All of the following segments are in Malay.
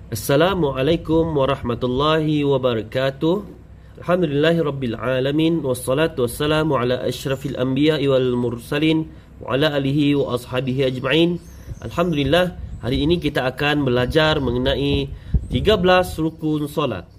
Assalamualaikum warahmatullahi wabarakatuh. Alhamdulillahi rabbil alamin. Wassalatu wassalamu ala ashrafil anbiya'i wal mursalin wa ala alihi wa ashabihi ajma'in. Alhamdulillah, hari ini kita akan belajar mengenai 13 rukun solat.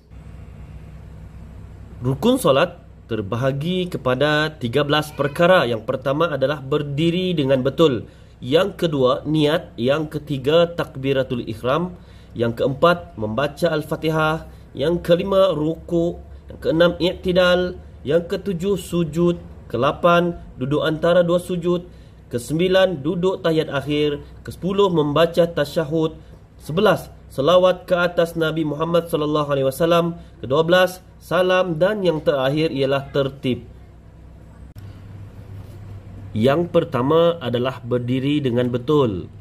Rukun solat terbahagi kepada 13 perkara. Yang pertama adalah berdiri dengan betul. Yang kedua, niat. Yang ketiga, takbiratul ihram. Yang keempat, membaca Al-Fatihah. Yang kelima, ruku'. Yang keenam, i'tidal. Yang ketujuh, sujud. Kelapan, duduk antara dua sujud. Kesembilan, duduk tahiyat akhir. Kesepuluh, membaca tasyahud. 11, selawat ke atas Nabi Muhammad SAW. Ke-12, salam. Dan yang terakhir ialah tertib. Yang pertama adalah berdiri dengan betul.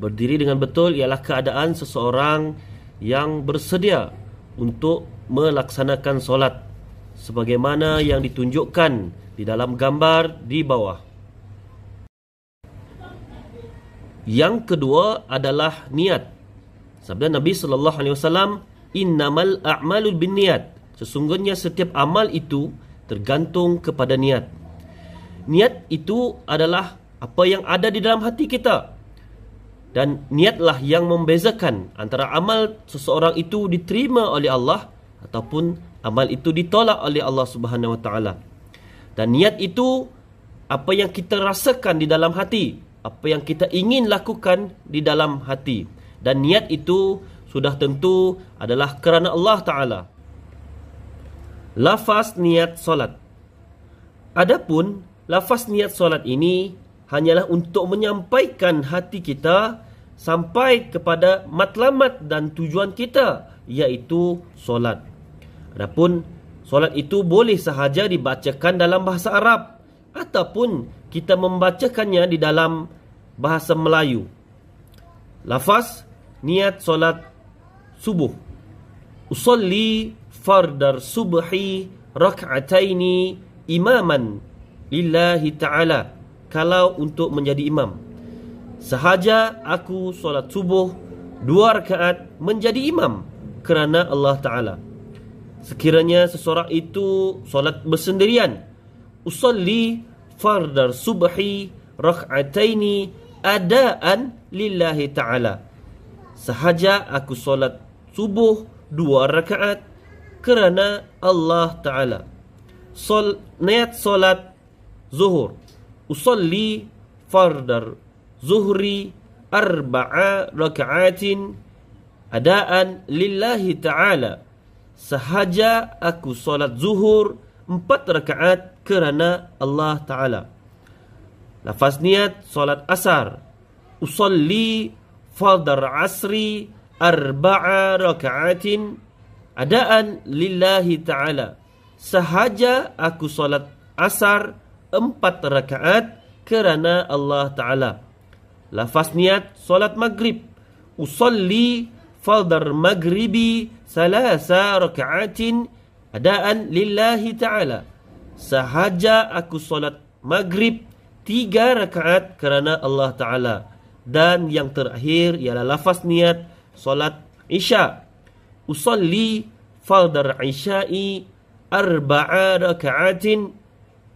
Berdiri dengan betul ialah keadaan seseorang yang bersedia untuk melaksanakan solat sebagaimana yang ditunjukkan di dalam gambar di bawah. Yang kedua adalah niat. Sabda Nabi SAW, "Innamal a'malu binniyat." Sesungguhnya setiap amal itu tergantung kepada niat. Niat itu adalah apa yang ada di dalam hati kita. Dan niatlah yang membezakan antara amal seseorang itu diterima oleh Allah ataupun amal itu ditolak oleh Allah Subhanahu Wa Taala. Dan niat itu apa yang kita rasakan di dalam hati, apa yang kita ingin lakukan di dalam hati. Dan niat itu sudah tentu adalah kerana Allah Taala. Lafaz niat solat. Adapun lafaz niat solat ini hanyalah untuk menyampaikan hati kita sampai kepada matlamat dan tujuan kita, iaitu solat. Adapun solat itu boleh sahaja dibacakan dalam bahasa Arab ataupun kita membacakannya di dalam bahasa Melayu. Lafaz niat solat subuh. Usolli fardar subhi rak'ataini imaman lillahi ta'ala. Kalau untuk menjadi imam, sahaja aku solat subuh 2 rakaat menjadi imam kerana Allah Ta'ala. Sekiranya seseorang itu solat bersendirian, usolli fardar subhi rak'ataini adaan lillahi ta'ala. Sahaja aku solat subuh 2 rakaat kerana Allah Ta'ala. Niat solat zuhur. Usolli fardar zuhri 4 raka'atin adaan lillahi ta'ala. Sahaja aku solat zuhur 4 rakaat kerana Allah Ta'ala. Lafaz niat solat asar. Usolli fardar asri 4 raka'atin adaan lillahi ta'ala. Sahaja aku solat asar 4 rakaat kerana Allah Ta'ala. Lafaz niat solat maghrib. Usolli fardar maghribi 3 rakaatin adaan lillahi ta'ala. Sahaja aku solat maghrib 3 rakaat kerana Allah Ta'ala. Dan yang terakhir ialah lafaz niat solat isya. Usolli fardar isya'i 4 rakaatin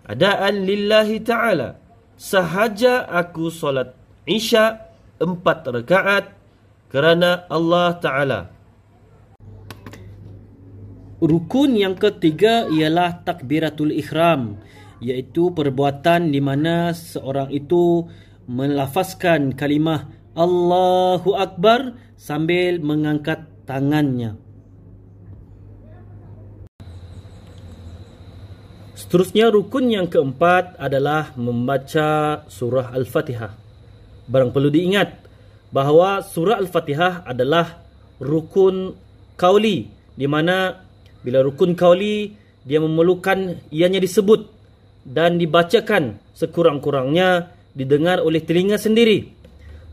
adaan lillahi ta'ala. Sahaja aku solat isya 4 rakaat kerana Allah Ta'ala. Rukun yang ketiga ialah takbiratul ihram, iaitu perbuatan di mana seorang itu melafazkan kalimah Allahu Akbar sambil mengangkat tangannya. Seterusnya, rukun yang keempat adalah membaca surah Al-Fatihah. Barang perlu diingat bahawa surah Al-Fatihah adalah rukun kauli, di mana bila rukun kauli dia memerlukan ianya disebut dan dibacakan sekurang-kurangnya didengar oleh telinga sendiri.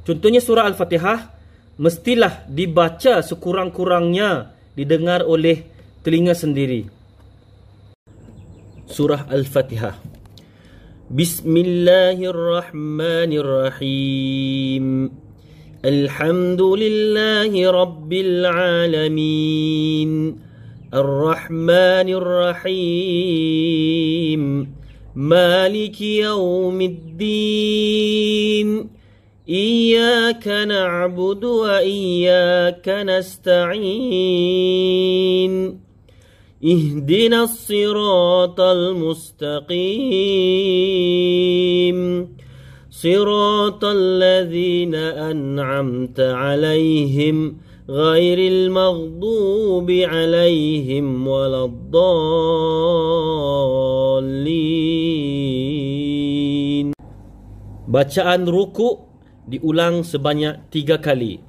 Contohnya surah Al-Fatihah mestilah dibaca sekurang-kurangnya didengar oleh telinga sendiri. Surah Al-Fatihah. Bismillahirrahmanirrahim. Alhamdulillahi Rabbil Alamin, Ar-Rahmanir Rahim, Maliki Yawmiddin, Iyyaka na'budu wa iyyaka nasta'in, Ihdinas siratal mustaqim, Siratal ladzina an'amta 'alaihim ghairil maghdubi 'alaihim waladdallin. Bacaan ruku' diulang sebanyak 3 kali.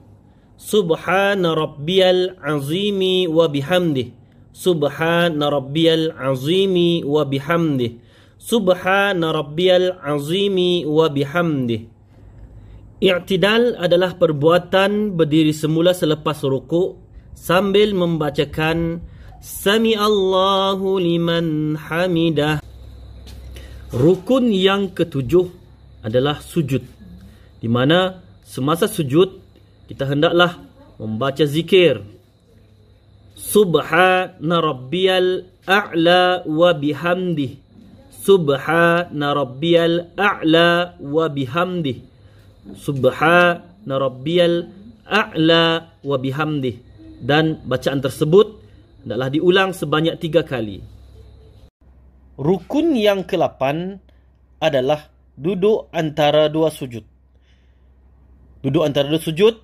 Subhana rabbiyal azimi wa bihamdih. Subhana rabbiyal azimi wa bihamdih. Subhana rabbiyal azimi wa bihamdih. I'tidal adalah perbuatan berdiri semula selepas ruku' sambil membacakan Sami Allahu liman hamidah. Rukun yang ketujuh adalah sujud, di mana semasa sujud kita hendaklah membaca zikir Subhana rabbiyal a'la wa bihamdih. Subhana rabbiyal a'la wa bihamdih. Subhana rabbiyal a'la wa bihamdih. Dan bacaan tersebut hendaklah diulang sebanyak 3 kali. Rukun yang ke-8 adalah duduk antara 2 sujud. Duduk antara 2 sujud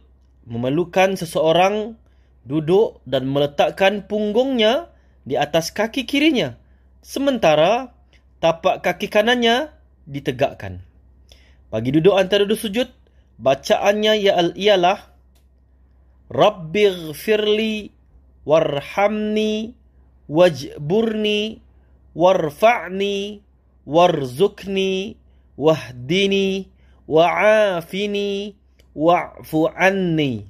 memerlukan seseorang duduk dan meletakkan punggungnya di atas kaki kirinya, sementara tapak kaki kanannya ditegakkan. Bagi duduk antara 2 sujud, bacaannya ialah Rabbighfirli warhamni wajburni warfa'ni warzukni wahdini wa'afini wa'fu anni.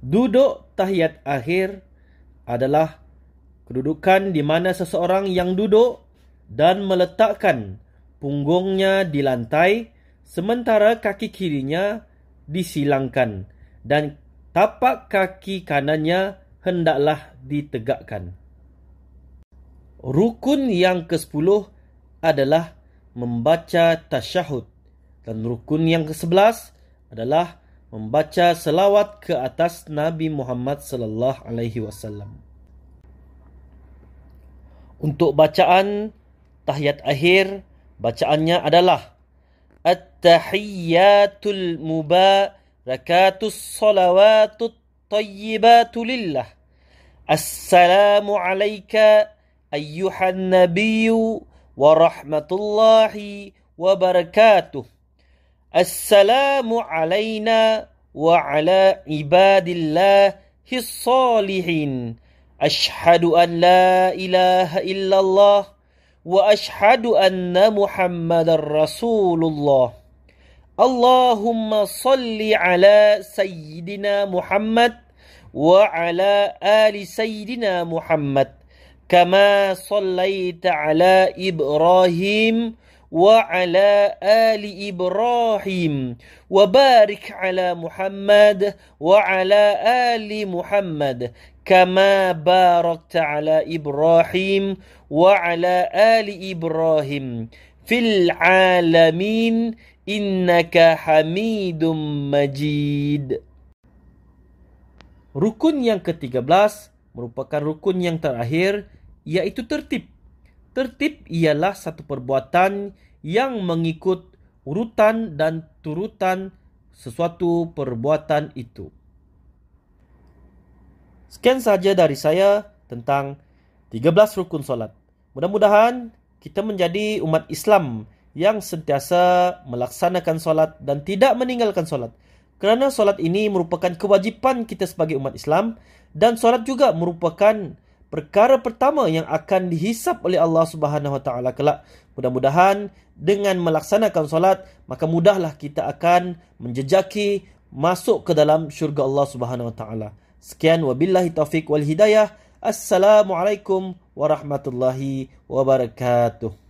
Duduk tahiyat akhir adalah kedudukan di mana seseorang yang duduk dan meletakkan punggungnya di lantai sementara kaki kirinya disilangkan dan tapak kaki kanannya hendaklah ditegakkan. Rukun yang ke-10 adalah membaca tasyahud, dan rukun yang ke-11 adalah membaca selawat ke atas Nabi Muhammad sallallahu alaihi wasallam. Untuk bacaan tahiyat akhir, bacaannya adalah At-tahiyyatul mubarakatus salawatut tayyibatu lillah. Assalamu alayka ayyuhan nabiyyu wa rahmatullahi wa barakatuh. Assalamu alayna wa ala ibadillahis salihin. Ashhadu an la ilaha illallah wa ashhadu anna Muhammadar Rasulullah. Allahumma salli ala Sayyidina Muhammad wa ala ali Sayyidina Muhammad kama sallaita ala Ibrahim wa ala ali Ibrahim wa barik ala Muhammad wa ala ali Muhammad kama barakta ala Ibrahim wa ala ali Ibrahim fil alamin innaka Hamidum Majid. Rukun yang ke-13 merupakan rukun yang terakhir, iaitu tertib. Tertib ialah satu perbuatan yang mengikut urutan dan turutan sesuatu perbuatan itu. Sekian saja dari saya tentang 13 rukun solat. Mudah-mudahan kita menjadi umat Islam yang sentiasa melaksanakan solat dan tidak meninggalkan solat. Kerana solat ini merupakan kewajipan kita sebagai umat Islam, dan solat juga merupakan perkara pertama yang akan dihisap oleh Allah Subhanahu Wa Taala kelak. Mudah-mudahan dengan melaksanakan solat, maka mudahlah kita akan menjejaki masuk ke dalam syurga Allah Subhanahu Wa Taala. Sekian, wabillahi taufiq wal hidayah. Assalamualaikum warahmatullahi wabarakatuh.